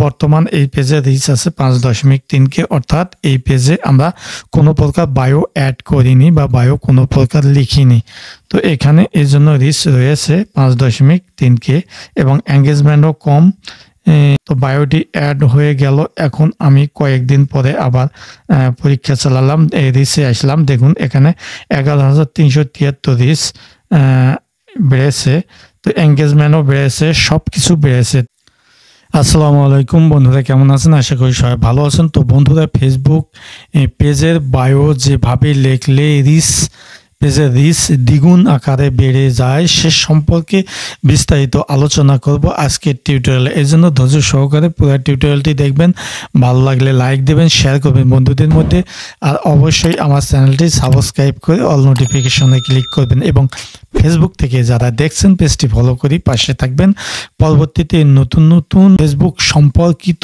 বর্তমান এই পেজে রিচ আছে 5.3K, অর্থাৎ এই পেজে আমরা কোনো প্রকার বায়ো অ্যাড করিনি বা বায়ো কোনো প্রকার লিখিনি। তো এখানে এর জন্য রিচ রয়েছে 5.3K এবং এঙ্গেজমেন্টও কম। তো বায়োটি অ্যাড হয়ে গেল। এখন আমি কয়েকদিন পরে আবার পরীক্ষা চালালাম, এই রিচে আসলাম। দেখুন এখানে 11,373 রিচ বেড়েছে। তো এঙ্গেজমেন্টও বেড়েছে, সব কিছু বেড়েছে। আসসালামু আলাইকুম বন্ধুরা, কেমন আছেন? আশা করি সবাই ভালো আছেন। তো বন্ধুরা, ফেসবুক পেজের বায়ো যেভাবে লিখলে পেজের রিচ দ্বিগুণ আকারে বেড়ে যায়, সে সম্পর্কে বিস্তারিত আলোচনা করব আজকের টিউটোরিয়ালে। এর জন্য ধৈর্য সহকারে পুরো টিউটোরিয়ালটি দেখবেন। ভালো লাগলে লাইক দেবেন, শেয়ার করবেন বন্ধুদের মধ্যে, আর অবশ্যই আমার চ্যানেলটি সাবস্ক্রাইব করে অল নোটিফিকেশনে ক্লিক করবেন এবং ফেসবুক থেকে যারা দেখছেন পেজটি ফলো করে পাশে থাকবেন পরবর্তীতে নতুন নতুন ফেসবুক সম্পর্কিত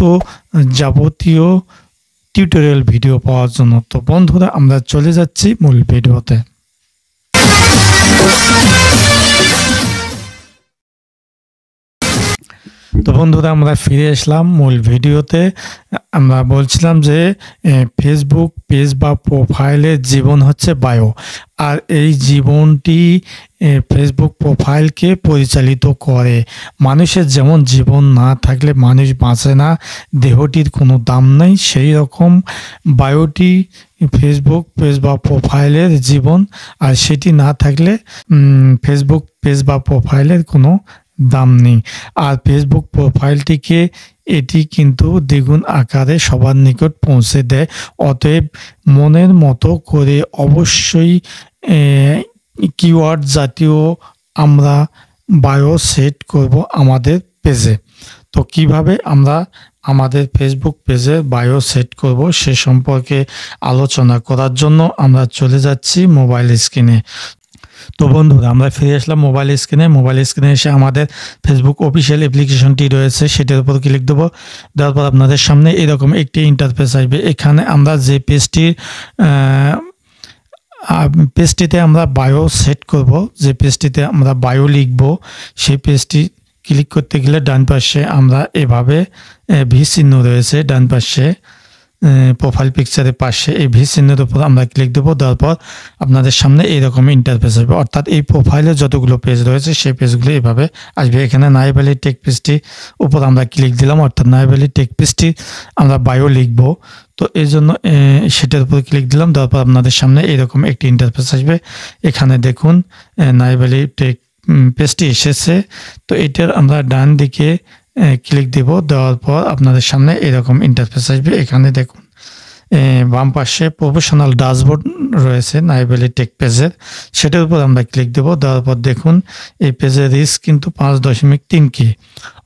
যাবতীয় টিউটোরিয়াল ভিডিও পাওয়ার জন্য। তো বন্ধুরা, আমরা চলে যাচ্ছি মূল ভিডিওতে। তো বন্ধুরা, আমরা ফিরে আসলাম মূল ভিডিওতে। আমরা বলছিলাম যে ফেসবুক পেজ বা প্রোফাইলের জীবন হচ্ছে বায়ো, আর এই জীবনটি ফেসবুক প্রোফাইলকে পরিচালিত করে। মানুষের যেমন জীবন না থাকলে মানুষ বাঁচে না, দেহটির কোনো দাম নেই, সেই রকম বায়োটি ফেসবুক পেজ বা প্রোফাইলের জীবন, আর সেটি না থাকলে ফেসবুক পেজ বা প্রোফাইলের কোনো দাম নেই। আর ফেসবুক প্রোফাইলটিকে এটি কিন্তু দ্বিগুণ আকারে সবার নিকট পৌঁছে দেয়। অতএব মনের মতো করে অবশ্যই কিওয়ার্ড জাতীয় আমরা বায়ো সেট করব আমাদের পেজে। তো কিভাবে আমরা আমাদের ফেসবুক পেজে বায়ো সেট করব সে সম্পর্কে আলোচনা করার জন্য আমরা চলে যাচ্ছি মোবাইল স্ক্রিনে। তো বন্ধুরা, আমরা ফিরে আসলাম মোবাইল স্ক্রিনে। মোবাইল স্ক্রিনে এসে আমাদের ফেসবুক অফিসিয়াল অ্যাপ্লিকেশনটি রয়েছে, সেটার উপর ক্লিক দেবো। দেওয়ার পর আপনাদের সামনে এরকম একটি ইন্টারফেস আসবে। এখানে আমরা যে পেজটিতে আমরা বায়ো সেট করব, যে পেজটিতে আমরা বায়ো লিখব, সেই পেজটি ক্লিক করতে গেলে ডান পাশে আমরা এভাবে ভি চিহ্ন রয়েছে, ডান পাশে প্রোফাইল পিকচারের পাশে এই ভি চিহ্নের উপর আমরা ক্লিক দেবো। দেওয়ার পর আপনাদের সামনে এইরকম ইন্টারফেস আসবে, অর্থাৎ এই প্রোফাইলে যতগুলো পেজ রয়েছে সেই পেজগুলো এভাবে আসবে। এখানে নায়েব আলী টেক পেজটি উপর আমরা ক্লিক দিলাম, অর্থাৎ নায়েব আলী টেক পেজটি আমরা বায়ো লিখব। তো এই জন্য সেটার উপর ক্লিক দিলাম। দেওয়ার পর আপনাদের সামনে এইরকম একটি ইন্টারফেস আসবে। এখানে দেখুন নায়েব আলী টেক পেজটি এসেছে। তো এটার আমরা ডান দিকে ক্লিক দেব। দেওয়ার পর আপনাদের সামনে এরকম ইন্টারফেস আসবে। এখানে দেখুন বাম পাশে প্রফেশনাল ড্যাশবোর্ড রয়েছে নায়েব আলী টেক পেজের, সেটার উপর আমরা ক্লিক দেব। দেওয়ার পর দেখুন এই পেজের রিচ কিন্তু 5.3K,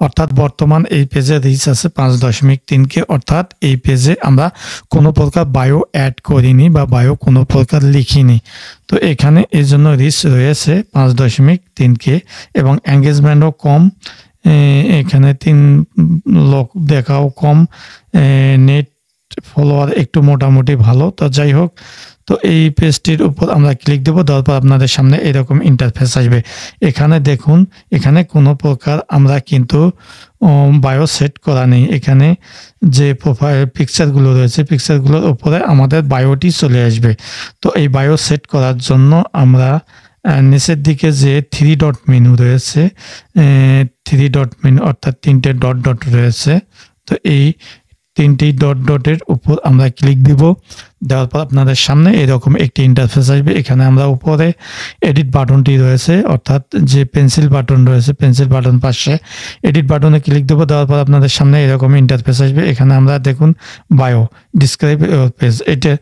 অর্থাৎ বর্তমান এই পেজের রিচ আছে 5.3K, অর্থাৎ এই পেজে আমরা কোনো প্রকার বায়ো অ্যাড করিনি বা বায়ো কোনো প্রকার লিখিনি। তো এখানে এর জন্য রিচ রয়েছে 5.3K এবং এঙ্গেজমেন্টও কম। এখানে 3 লোক দেখাও কম, নেট ফলোয়ার একটু মোটামুটি ভালো। তো যাই হোক, তো এই পেজটির উপর আমরা ক্লিক দেবো। দেওয়ার পর আপনাদের সামনে এরকম ইন্টারফেস আসবে। এখানে দেখুন, এখানে কোনো প্রকার আমরা কিন্তু বায়ো সেট করা নেই। এখানে যে প্রোফাইল পিকচারগুলো রয়েছে, পিকচারগুলোর উপরে আমাদের বায়োটি চলে আসবে। তো এই বায়ো সেট করার জন্য আমরা নিচের দিকে যে 3 ডট মেনু রয়েছে, 3 ডট মেনু অর্থাৎ 3টে ডট ডট রয়েছে, তো এই 3টি ডট ডটের উপর আমরা ক্লিক দিব। দেওয়ার পর আপনাদের সামনে এরকম একটি ইন্টারফেস আসবে। এখানে আমরা উপরে এডিট বাটনটি রয়েছে, অর্থাৎ যে পেন্সিল বাটন রয়েছে, পেন্সিল বাটন পাশে এডিট বাটনে ক্লিক দেবো। দেওয়ার পর আপনাদের সামনে এরকম ইন্টারফেস আসবে। এখানে আমরা দেখুন বায়ো ডিসক্রাইব ইওর পেজ, এটা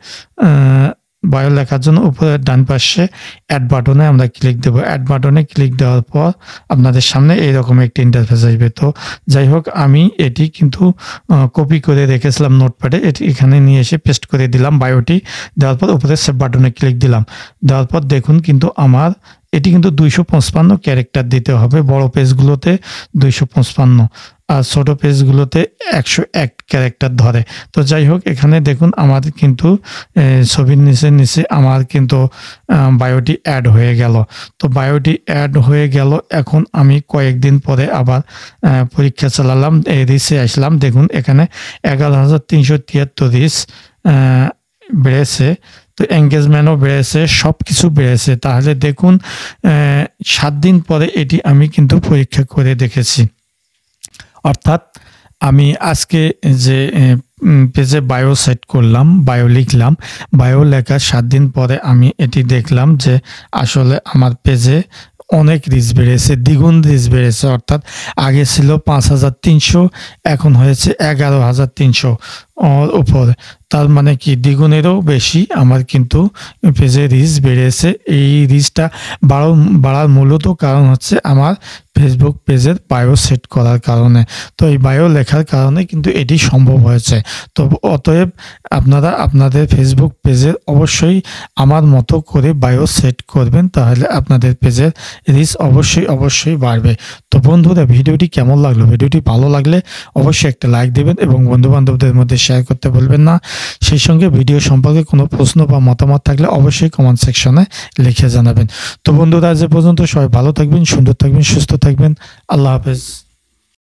বায়ো লেখার জন্য উপরে ডান পাশে অ্যাড বাটনে আমরা ক্লিক দেবো। অ্যাড বাটনে ক্লিক দেওয়ার পর আপনাদের সামনে এইরকম একটি ইন্টারফেস আসবে। তো যাই হোক, আমি এটি কিন্তু কপি করে রেখেছিলাম নোটপ্যাডে, এটি এখানে নিয়ে এসে পেস্ট করে দিলাম বায়োটি। দেওয়ার পর উপরে সেভ বাটনে ক্লিক দিলাম। দেওয়ার পর দেখুন কিন্তু আমার এটি কিন্তু 255 ক্যারেক্টার দিতে হবে, বড় পেজগুলোতে 255, আর ছোট পেজগুলোতে 101 ক্যারেক্টার ধরে। তো যাই হোক, এখানে দেখুন আমার কিন্তু ছবির নিচে আমার কিন্তু বায়োটি অ্যাড হয়ে গেল। তো বায়োটি অ্যাড হয়ে গেল। এখন আমি কয়েকদিন পরে আবার পরীক্ষা চালালাম, রিচে আসলাম। দেখুন এখানে 11,373 রিচ বেড়েছে। তো এঙ্গেজমেন্টও বেড়েছে, সব কিছু বেড়েছে। তাহলে দেখুন 7 দিন পরে এটি আমি কিন্তু পরীক্ষা করে দেখেছি। অর্থাৎ আমি আজকে যে পেজে বায়ো সেট করলাম, বায়ো লিখলাম, বায়ো লেখার 7 দিন পরে আমি এটি দেখলাম যে আসলে আমার পেজে অনেক রিচ বেড়েছে, দ্বিগুণ রিচ বেড়েছে। অর্থাৎ আগে ছিল 5,300, এখন হয়েছে 11,300 উপর। তার মানে কি দ্বিগুণেরও বেশি আমার কিন্তু পেজে রিচ বেড়েছে। এই রিচটা বাড়ার মূলত কারণ হচ্ছে আমার ফেসবুক পেজের বায়ো সেট করার কারণে। তো এই বায়ো লেখার কারণে কিন্তু এটি সম্ভব হয়েছে। তো অতএব আপনারা আপনাদের ফেসবুক পেজের অবশ্যই আমার মতো করে বায়ো সেট করবেন, তাহলে আপনাদের পেজের রিচ অবশ্যই বাড়বে। তো বন্ধুরা, ভিডিওটি কেমন লাগলো? ভিডিওটি ভালো লাগলে অবশ্যই একটা লাইক দেবেন এবং বন্ধুবান্ধবদের মধ্যে শেয়ার করতে ভুলবেন না। সেই সঙ্গে ভিডিও সম্পর্কে কোনো প্রশ্ন বা মতামত থাকলে অবশ্যই কমেন্ট সেকশনে লিখে জানাবেন। তো বন্ধুরা, আজ এ পর্যন্ত। সবাই ভালো থাকবেন, সুন্দর থাকবেন, সুস্থ থাকবেন। আল্লাহ হাফেজ।